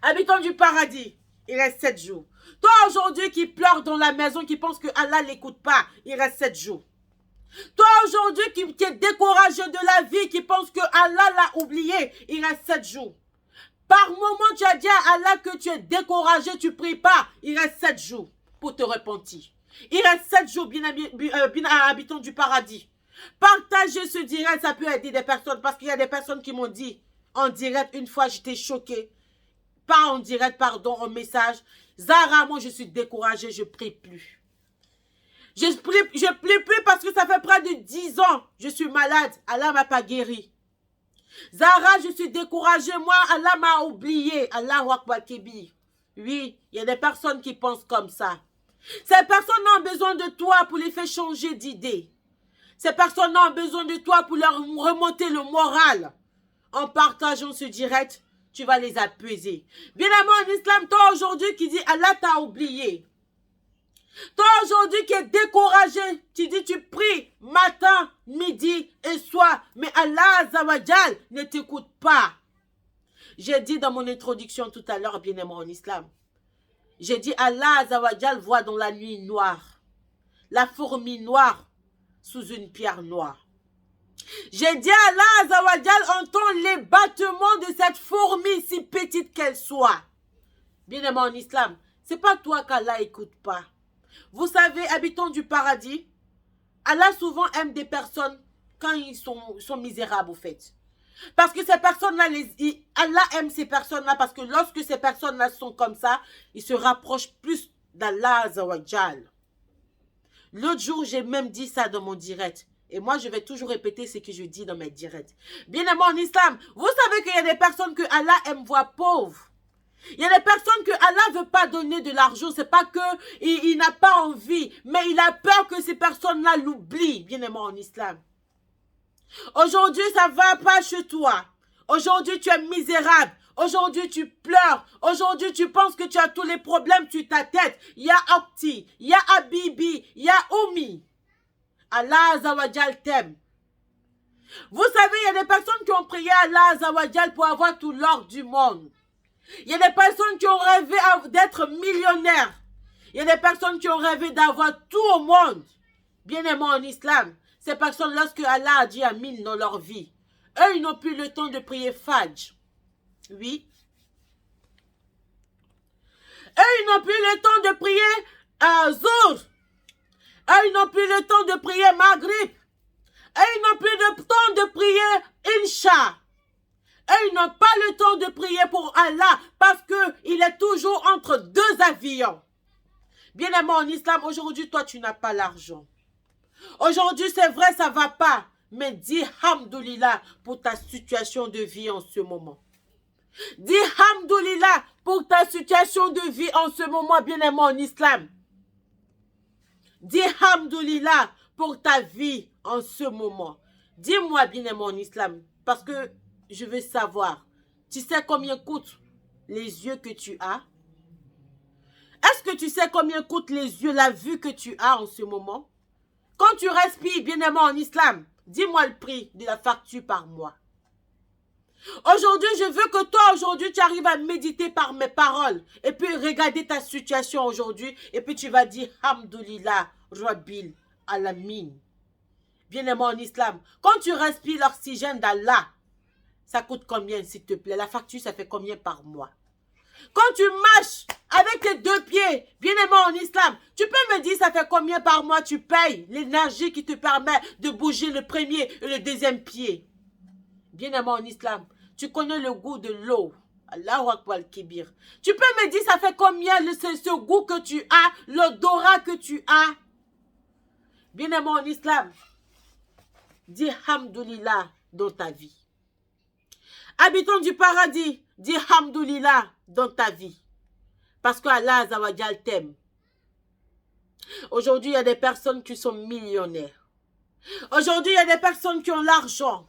Habitants du paradis, il reste 7 jours. Toi aujourd'hui qui pleure dans la maison, qui pense que Allah ne l'écoute pas, il reste 7 jours. Toi aujourd'hui qui est découragé de la vie, qui pense que Allah l'a oublié, il reste 7 jours. Par moment, tu as dit à Allah que tu es découragé, tu ne pries pas. Il reste 7 jours pour te repentir. Il reste 7 jours, bien habitants du paradis. Partagez ce direct, ça peut aider des personnes. Parce qu'il y a des personnes qui m'ont dit en direct, une fois j'étais choquée. Pas en direct, pardon, en message. Zara, moi je suis découragée, je ne prie plus. Je prie plus parce que ça fait près de 10 ans. Je suis malade, Allah ne m'a pas guéri. Zara, je suis découragée. Moi, Allah m'a oublié. Allahu Akbar Kébir. Oui, il y a des personnes qui pensent comme ça. Ces personnes ont besoin de toi pour les faire changer d'idée. Ces personnes ont besoin de toi pour leur remonter le moral. En partageant ce direct, tu vas les apaiser. Bien aimé en islam, toi aujourd'hui qui dis Allah t'a oublié. Toi aujourd'hui qui es découragé, tu dis tu pries matin, midi et soir, mais Allah Azawajal ne t'écoute pas. J'ai dit dans mon introduction tout à l'heure, bien aimé en islam, j'ai dit Allah Azawajal voit dans la nuit noire, la fourmi noire sous une pierre noire. J'ai dit Allah Azawajal entend les battements de cette fourmi si petite qu'elle soit. Bien aimé en islam, c'est pas toi qu'Allah écoute pas. Vous savez, habitants du paradis, Allah souvent aime des personnes quand ils sont misérables, au fait. Parce que ces personnes-là, Allah aime ces personnes-là parce que lorsque ces personnes-là sont comme ça, ils se rapprochent plus d'Allah Azawajal. L'autre jour, j'ai même dit ça dans mon direct. Et moi, je vais toujours répéter ce que je dis dans mes directs. Bien aimé en islam, vous savez qu'il y a des personnes que Allah aime voir pauvres. Il y a des personnes que Allah ne veut pas donner de l'argent. C'est pas que il n'a pas envie, mais il a peur que ces personnes-là l'oublient. Bien aimé en islam. Aujourd'hui, ça ne va pas chez toi. Aujourd'hui, tu es misérable. Aujourd'hui, tu pleures. Aujourd'hui, tu penses que tu as tous les problèmes sur ta tête. Il y a Okti, il y a Habibi, il y a Oumi. Allah Azawajal t'aime. Vous savez, il y a des personnes qui ont prié Allah Azawajal pour avoir tout l'or du monde. Il y a des personnes qui ont rêvé d'être millionnaires. Il y a des personnes qui ont rêvé d'avoir tout au monde. Bien aimé en islam, ces personnes, lorsque Allah a dit Amin dans leur vie, eux, ils n'ont plus le temps de prier Fajr. Oui. Eux, ils n'ont plus le temps de prier Zohr. Eux, ils n'ont plus le temps de prier Maghrib. Eux, ils n'ont plus le temps de prier Insha. Eux, ils n'ont pas le temps de prier pour Allah parce qu'il est toujours entre deux avions. Bien aimé en islam, aujourd'hui, toi, tu n'as pas l'argent. Aujourd'hui, c'est vrai, ça ne va pas. Mais dis Hamdoulillah pour ta situation de vie en ce moment. Dis Hamdoulillah pour ta situation de vie en ce moment, bien aimé en islam. Dis Hamdoulillah pour ta vie en ce moment. Dis-moi, bien aimé en islam, parce que je veux savoir. Tu sais combien coûtent les yeux que tu as? Est-ce que tu sais combien coûtent les yeux, la vue que tu as en ce moment? Quand tu respires, bien aimé en islam, dis-moi le prix de la facture par mois. Aujourd'hui, je veux que toi, aujourd'hui, tu arrives à méditer par mes paroles. Et puis, regarder ta situation aujourd'hui. Et puis, tu vas dire, Hamdoulillah, Rabbil, Alamin. Bien-aimé en islam, quand tu respires l'oxygène d'Allah, ça coûte combien, s'il te plaît? La facture, ça fait combien par mois? Quand tu marches avec tes deux pieds, bien-aimé en islam, tu peux me dire ça fait combien par mois tu payes l'énergie qui te permet de bouger le premier et le deuxième pied? Bien-aimé en islam, tu connais le goût de l'eau. Allahu Akbar Kibir. Tu peux me dire ça fait combien ce goût que tu as, l'odorat que tu as? Bien-aimé en islam, dis Hamdoulillah dans ta vie. Habitants du paradis, dis Hamdoulillah dans ta vie. Parce que Allah Azawajal t'aime. Aujourd'hui, il y a des personnes qui sont millionnaires. Aujourd'hui, il y a des personnes qui ont l'argent.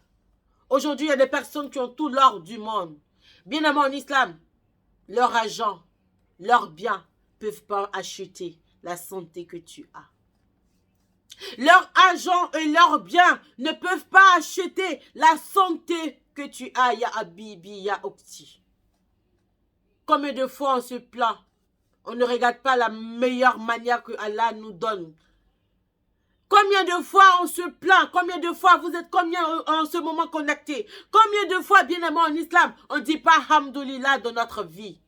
Aujourd'hui, il y a des personnes qui ont tout l'or du monde. Bien aimé en islam, leur argent, leurs biens ne peuvent pas acheter la santé que tu as. Leur argent et leurs biens ne peuvent pas acheter la santé que tu as. Ya Habibi, ya Okti. Combien de fois on se plaint? On ne regarde pas la meilleure manière que Allah nous donne. Combien de fois on se plaint? Combien de fois vous êtes combien en ce moment connectés? Combien de fois, bien aimé en islam, on ne dit pas Hamdoulillah dans notre vie?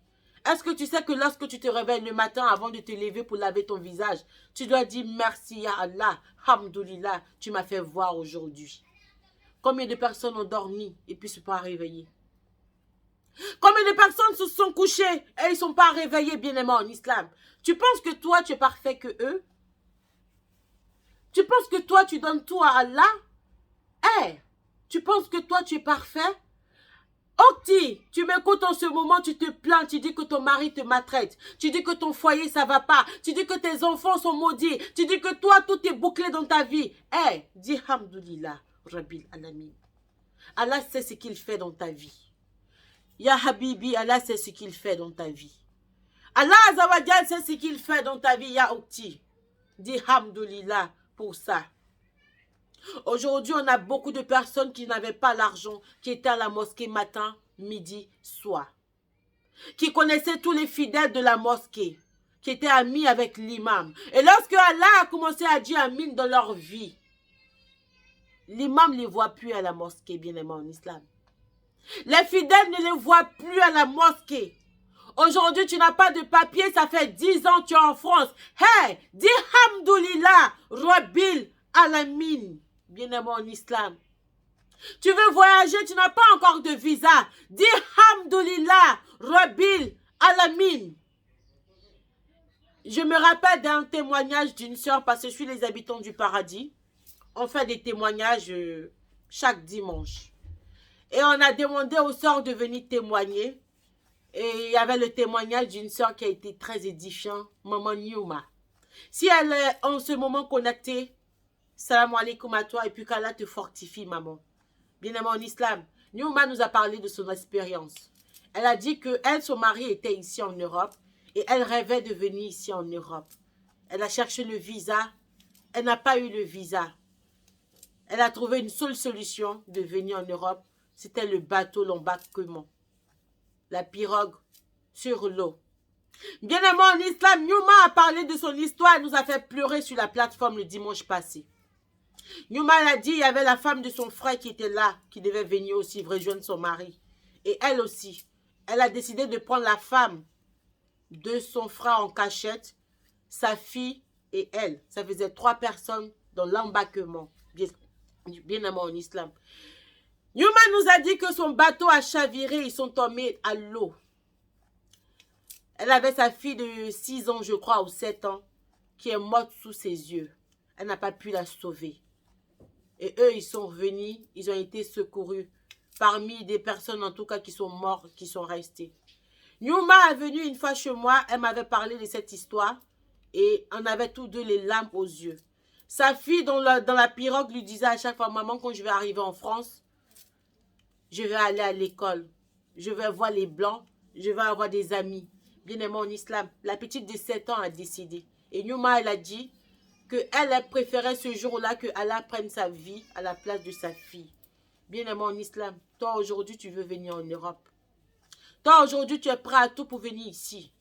Est-ce que tu sais que lorsque tu te réveilles le matin avant de te lever pour laver ton visage, tu dois dire merci à Allah, Hamdoulillah, tu m'as fait voir aujourd'hui. Combien de personnes ont dormi et puis ne se sont pas réveillées? Combien de personnes se sont couchées et ils ne sont pas réveillés, bien aimé en islam? Tu penses que toi, tu es parfait que eux? Tu penses que toi, tu donnes tout à Allah? Tu penses que toi, tu es parfait? Okti, tu m'écoutes en ce moment, tu te plains, tu dis que ton mari te maltraite, tu dis que ton foyer, ça va pas, tu dis que tes enfants sont maudits, tu dis que toi, tout est bouclé dans ta vie. Dis Hamdoulillah, Rabbil Alamin. Allah sait ce qu'il fait dans ta vie. Ya Habibi, Allah sait ce qu'il fait dans ta vie. Allah Azawajal sait ce qu'il fait dans ta vie, Ya Okti. Dis Hamdoulillah pour ça. Aujourd'hui, on a beaucoup de personnes qui n'avaient pas l'argent, qui étaient à la mosquée matin, midi, soir. Qui connaissaient tous les fidèles de la mosquée, qui étaient amis avec l'imam. Et lorsque Allah a commencé à dire Amin dans leur vie, l'imam ne les voit plus à la mosquée, bien aimé en islam. Les fidèles ne les voient plus à la mosquée. Aujourd'hui, tu n'as pas de papier, ça fait 10 ans que tu es en France. Dis Hamdoulillah, Rabbil Alamin. Bien-aimé en islam. Tu veux voyager, tu n'as pas encore de visa. Dis Hamdoulillah, Rabbil Alamin. Je me rappelle d'un témoignage d'une sœur, parce que je suis les habitants du paradis. On fait des témoignages chaque dimanche. Et on a demandé aux sœurs de venir témoigner. Et il y avait le témoignage d'une sœur qui a été très édifiant, Maman Nyouma. Si elle est en ce moment connectée, salam alaikum à toi et puis qu'Allah te fortifie, maman. Bien-aimé en islam, Nyouma nous a parlé de son expérience. Elle a dit que elle, son mari était ici en Europe et elle rêvait de venir ici en Europe. Elle a cherché le visa, elle n'a pas eu le visa. Elle a trouvé une seule solution de venir en Europe, c'était le bateau, l'embarquement. La pirogue sur l'eau. Bien-aimé en islam, Nyouma a parlé de son histoire, elle nous a fait pleurer sur la plateforme le dimanche passé. Nyouma a dit, il y avait la femme de son frère qui était là, qui devait venir aussi rejoindre son mari. Et elle aussi, elle a décidé de prendre la femme de son frère en cachette, sa fille et elle. Ça faisait 3 personnes dans l'embarquement. Bien-aimé en islam. Nyouma nous a dit que son bateau a chaviré, ils sont tombés à l'eau. Elle avait sa fille de 6 ans, je crois, ou 7 ans, qui est morte sous ses yeux. Elle n'a pas pu la sauver. Et eux, ils sont revenus, ils ont été secourus. Parmi des personnes, en tout cas, qui sont mortes, qui sont restées. Nyouma est venue une fois chez moi, elle m'avait parlé de cette histoire. Et on avait tous deux les larmes aux yeux. Sa fille, dans la pirogue, lui disait à chaque fois, maman, quand je vais arriver en France, je vais aller à l'école. Je vais voir les blancs, je vais avoir des amis. Bien-aimé en islam, la petite de 7 ans a décidé. Et Nyouma, elle a dit qu'elle préférait ce jour-là que Allah prenne sa vie à la place de sa fille. Bien-aimé en islam, toi aujourd'hui, tu veux venir en Europe. Toi aujourd'hui, tu es prêt à tout pour venir ici.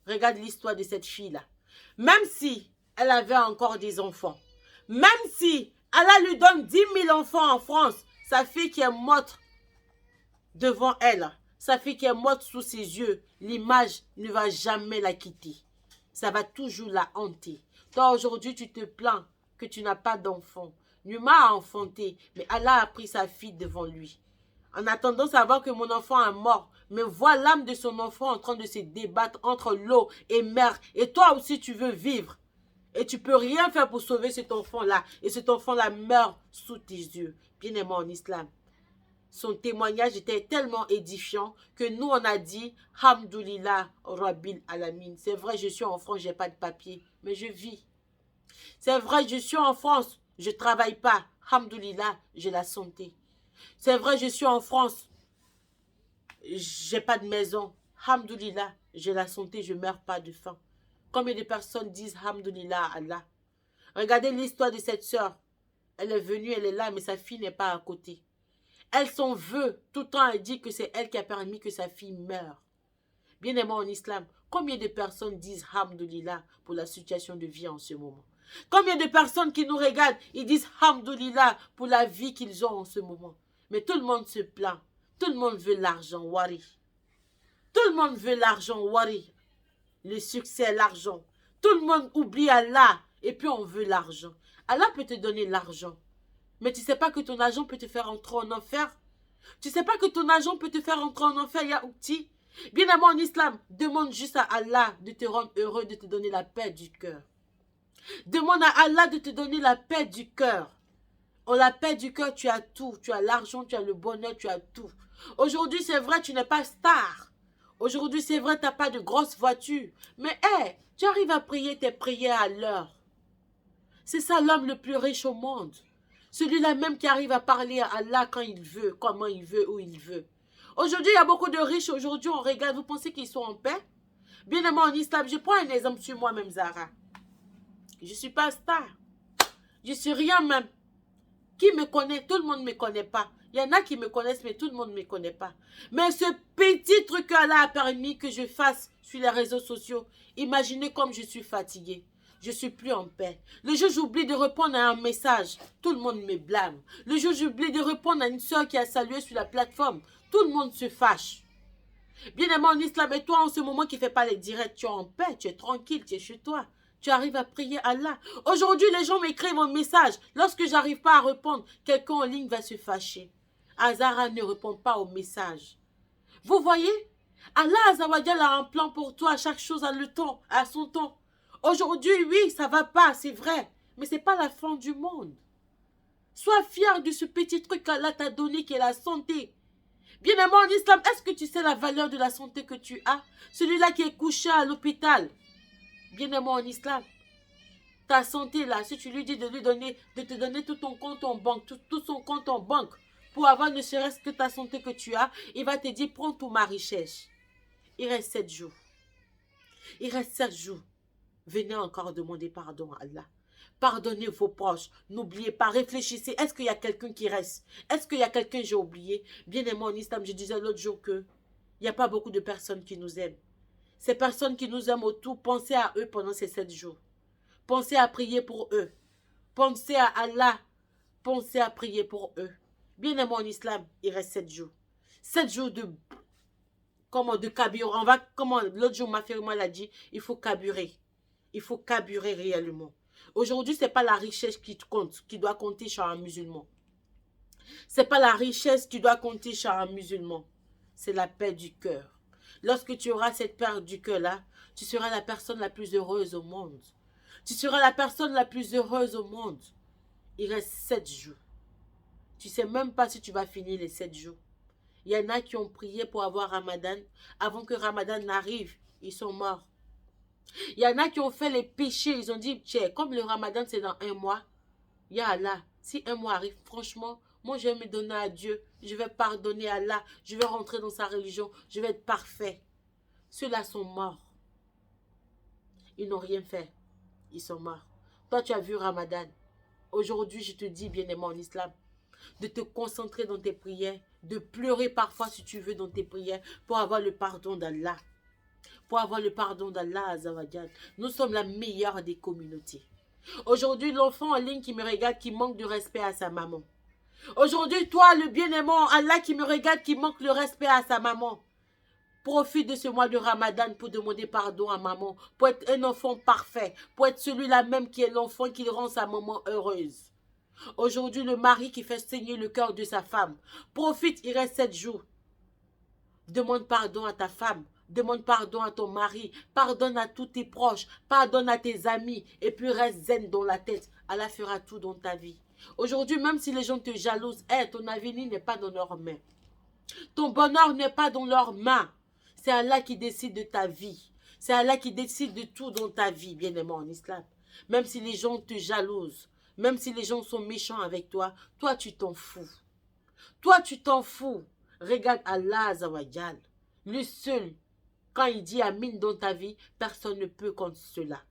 Regarde l'histoire de cette fille-là. Même si elle avait encore des enfants, même si Allah lui donne 10 000 enfants en France, sa fille qui est morte devant elle, sa fille qui est morte sous ses yeux, l'image ne va jamais la quitter. Ça va toujours la hanter. Toi, aujourd'hui, tu te plains que tu n'as pas d'enfant. Nyouma a enfanté, mais Allah a pris sa fille devant lui. En attendant savoir que mon enfant est mort, mais vois l'âme de son enfant en train de se débattre entre l'eau et mer. Et toi aussi, tu veux vivre. Et tu peux rien faire pour sauver cet enfant-là. Et cet enfant-là meurt sous tes yeux. Bien-aimé en islam. Son témoignage était tellement édifiant que nous, on a dit « Hamdoulillah, Rabbil Alamin ». C'est vrai, je suis en France, je n'ai pas de papier, mais je vis. C'est vrai, je suis en France, je ne travaille pas. Hamdoulillah, j'ai la santé. C'est vrai, je suis en France, j'ai pas de maison. Hamdoulillah, j'ai la santé, je ne meurs pas de faim. Combien de personnes disent Hamdoulillah à Allah? Regardez l'histoire de cette sœur. Elle est venue, elle est là, mais sa fille n'est pas à côté. Elle s'en veut. Tout le temps, elle dit que c'est elle qui a permis que sa fille meure. Bien-aimé en islam, combien de personnes disent Hamdoulillah pour la situation de vie en ce moment? Combien de personnes qui nous regardent, ils disent Hamdoulillah pour la vie qu'ils ont en ce moment? Mais tout le monde se plaint. Tout le monde veut l'argent, wari. Tout le monde veut l'argent, wari. Le succès, l'argent. Tout le monde oublie Allah et puis on veut l'argent. Allah peut te donner l'argent. Mais tu ne sais pas que ton argent peut te faire entrer en enfer. Tu ne sais pas que ton argent peut te faire entrer en enfer, Yaouti. Bien aimé en islam, demande juste à Allah de te rendre heureux, de te donner la paix du cœur. Demande à Allah de te donner la paix du cœur. En la paix du cœur, tu as tout. Tu as l'argent, tu as le bonheur, tu as tout. Aujourd'hui, c'est vrai, tu n'es pas star. Aujourd'hui, c'est vrai, tu n'as pas de grosse voiture. Mais hé, tu arrives à prier tes prières à l'heure. C'est ça l'homme le plus riche au monde. Celui-là même qui arrive à parler à Allah quand il veut, comment il veut, où il veut. Aujourd'hui, il y a beaucoup de riches. Aujourd'hui, on regarde, vous pensez qu'ils sont en paix? Bien aimé en islam, je prends un exemple sur moi-même, Zara. Je ne suis pas star. Je ne suis rien même. Qui me connaît? Tout le monde ne me connaît pas. Il y en a qui me connaissent, mais tout le monde ne me connaît pas. Mais ce petit truc-là a permis que je fasse sur les réseaux sociaux. Imaginez comme je suis fatiguée. Je ne suis plus en paix. Le jour où j'oublie de répondre à un message, tout le monde me blâme. Le jour où j'oublie de répondre à une soeur qui a salué sur la plateforme, tout le monde se fâche. Bien aimé en islam, et toi en ce moment qui ne fais pas les directs, tu es en paix, tu es tranquille, tu es chez toi. tu arrives à prier Allah. Aujourd'hui, les gens m'écrivent un message. Lorsque j'arrive pas à répondre, quelqu'un en ligne va se fâcher. Azara ne répond pas au message. Vous voyez, Allah Azawajal a un plan pour toi. Chaque chose a le temps, à son temps. Aujourd'hui, oui, ça va pas, c'est vrai. Mais c'est pas la fin du monde. Sois fier de ce petit truc qu'Allah t'a donné qui est la santé. Bien-aimé en islam, est-ce que tu sais la valeur de la santé que tu as? Celui-là qui est couché à l'hôpital. Bien-aimé en islam, ta santé là, si tu lui dis de te donner tout ton compte en banque, tout son compte en banque, pour avoir ne serait-ce que ta santé que tu as, il va te dire, prends toute ma richesse. Il reste 7 jours. Il reste 7 jours. Venez encore demander pardon à Allah. Pardonnez vos proches. N'oubliez pas, réfléchissez. Est-ce qu'il y a quelqu'un qui reste? Est-ce qu'il y a quelqu'un que j'ai oublié? Bien aimé en islam, je disais l'autre jour que il n'y a pas beaucoup de personnes qui nous aiment. Ces personnes qui nous aiment autour, pensez à eux pendant ces 7 jours. Pensez à prier pour eux. Pensez à Allah. Pensez à prier pour eux. Bien aimé en islam, il reste 7 jours. 7 jours de carburant. L'autre jour, ma firma l'a dit, il faut carburer. Il faut carburer réellement. Aujourd'hui, ce n'est pas la richesse qui compte, qui doit compter chez un musulman. Ce n'est pas la richesse qui doit compter chez un musulman. C'est la paix du cœur. Lorsque tu auras cette paix du cœur-là, tu seras la personne la plus heureuse au monde. Tu seras la personne la plus heureuse au monde. Il reste 7 jours. Tu ne sais même pas si tu vas finir les 7 jours. Il y en a qui ont prié pour avoir Ramadan. Avant que Ramadan n'arrive, ils sont morts. Il y en a qui ont fait les péchés. Ils ont dit, tiens, comme le Ramadan c'est dans 1 mois, ya Allah, si 1 mois arrive, franchement, moi je vais me donner à Dieu. Je vais pardonner à Allah. Je vais rentrer dans sa religion. Je vais être parfait. Ceux-là sont morts. Ils n'ont rien fait. Ils sont morts. Toi, tu as vu Ramadan. Aujourd'hui, je te dis, bien-aimé en islam, de te concentrer dans tes prières, de pleurer parfois si tu veux dans tes prières pour avoir le pardon d'Allah. Pour avoir le pardon d'Allah Azawajal. Nous sommes la meilleure des communautés. Aujourd'hui, l'enfant en ligne qui me regarde, qui manque de respect à sa maman. Aujourd'hui, toi, le bien-aimant, Allah qui me regarde, qui manque le respect à sa maman. Profite de ce mois de Ramadan pour demander pardon à maman, pour être un enfant parfait, pour être celui-là même qui est l'enfant qui rend sa maman heureuse. Aujourd'hui, le mari qui fait saigner le cœur de sa femme. Profite, il reste 7 jours. Demande pardon à ta femme. Demande pardon à ton mari. Pardonne à tous tes proches. Pardonne à tes amis. Et puis reste zen dans la tête. Allah fera tout dans ta vie. Aujourd'hui, même si les gens te jalousent, ton avenir n'est pas dans leurs mains. Ton bonheur n'est pas dans leurs mains. C'est Allah qui décide de ta vie. C'est Allah qui décide de tout dans ta vie, bien-aimé en islam. Même si les gens te jalousent, même si les gens sont méchants avec toi, toi tu t'en fous. Toi tu t'en fous. Regarde Allah Azawajal. Le seul, quand il dit Amin dans ta vie, personne ne peut contre cela.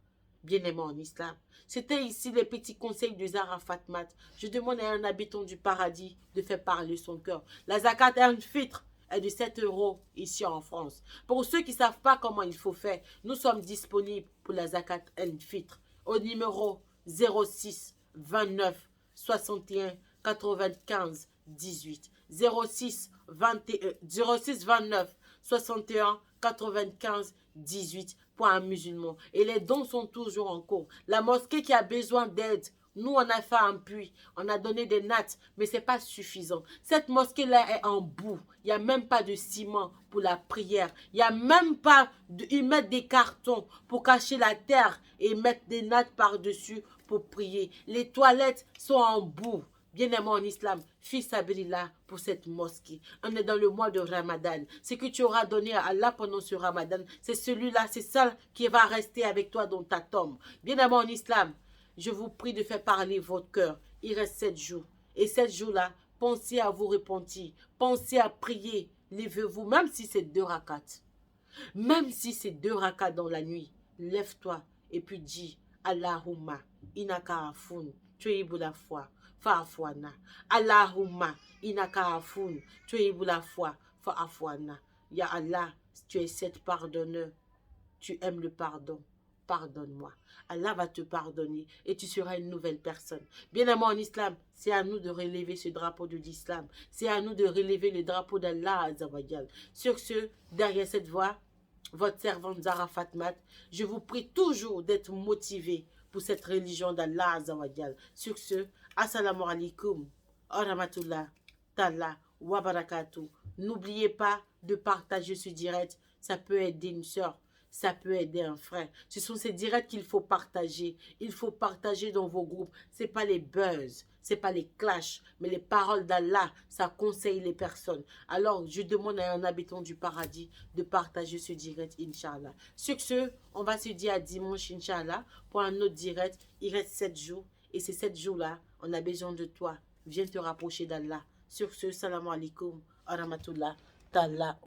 Bien-aimé en islam. C'était ici les petits conseils de Zahra Fatma. Je demande à un habitant du paradis de faire parler son cœur. La zakat al-fitr est de 7 € ici en France. Pour ceux qui ne savent pas comment il faut faire, nous sommes disponibles pour la zakat al-fitr au numéro 06 29 61 95 18. 06 29 61 95 18 pour un musulman. Et les dons sont toujours en cours. La mosquée qui a besoin d'aide, nous on a fait un puits, on a donné des nattes, mais ce n'est pas suffisant. Cette mosquée-là est en bout. Il n'y a même pas de ciment pour la prière. Il n'y a même pas, ils mettent des cartons pour cacher la terre et mettre des nattes par-dessus pour prier. Les toilettes sont en bout. Bien-aimé en islam, fils Sabilillah pour cette mosquée. On est dans le mois de Ramadan. Ce que tu auras donné à Allah pendant ce Ramadan, c'est celui-là, c'est ça qui va rester avec toi dans ta tombe. Bien-aimé en islam, je vous prie de faire parler votre cœur. Il reste 7 jours. Et 7 jours-là, pensez à vous repentir. Pensez à prier. Levez-vous, même si c'est 2 rakats. Même si c'est 2 rakats dans la nuit. Lève-toi et puis dis Allahumma inaka afun. Tu es la foi. Fa'afwana. Allahumma inaka afun. Tu es la foi. Fa'afwana. Ya Allah, tu es cette pardonneur. Tu aimes le pardon. Pardonne-moi. Allah va te pardonner et tu seras une nouvelle personne. Bien-aimé en islam, c'est à nous de relever ce drapeau de l'islam. C'est à nous de relever le drapeau d'Allah Azawajal. Sur ce, derrière cette voix, votre servante Zara Fatmat. Je vous prie toujours d'être motivé pour cette religion d'Allah Azawajal. Sur ce, assalamu alaikum wa rahmatullah ta'ala wa barakatuh. N'oubliez pas de partager ce direct. Ça peut aider une soeur. Ça peut aider un frère. Ce sont ces directs qu'il faut partager. Il faut partager dans vos groupes. Ce n'est pas les buzz, ce n'est pas les clashs, mais les paroles d'Allah, ça conseille les personnes. Alors, je demande à un habitant du paradis de partager ce direct, Inch'Allah. Sur ce, on va se dire à dimanche, Inch'Allah, pour un autre direct. Il reste 7 jours. Et ces 7 jours-là, on a besoin de toi. Viens te rapprocher d'Allah. Sur ce, salam alaikum wa rahmatullah ta'ala.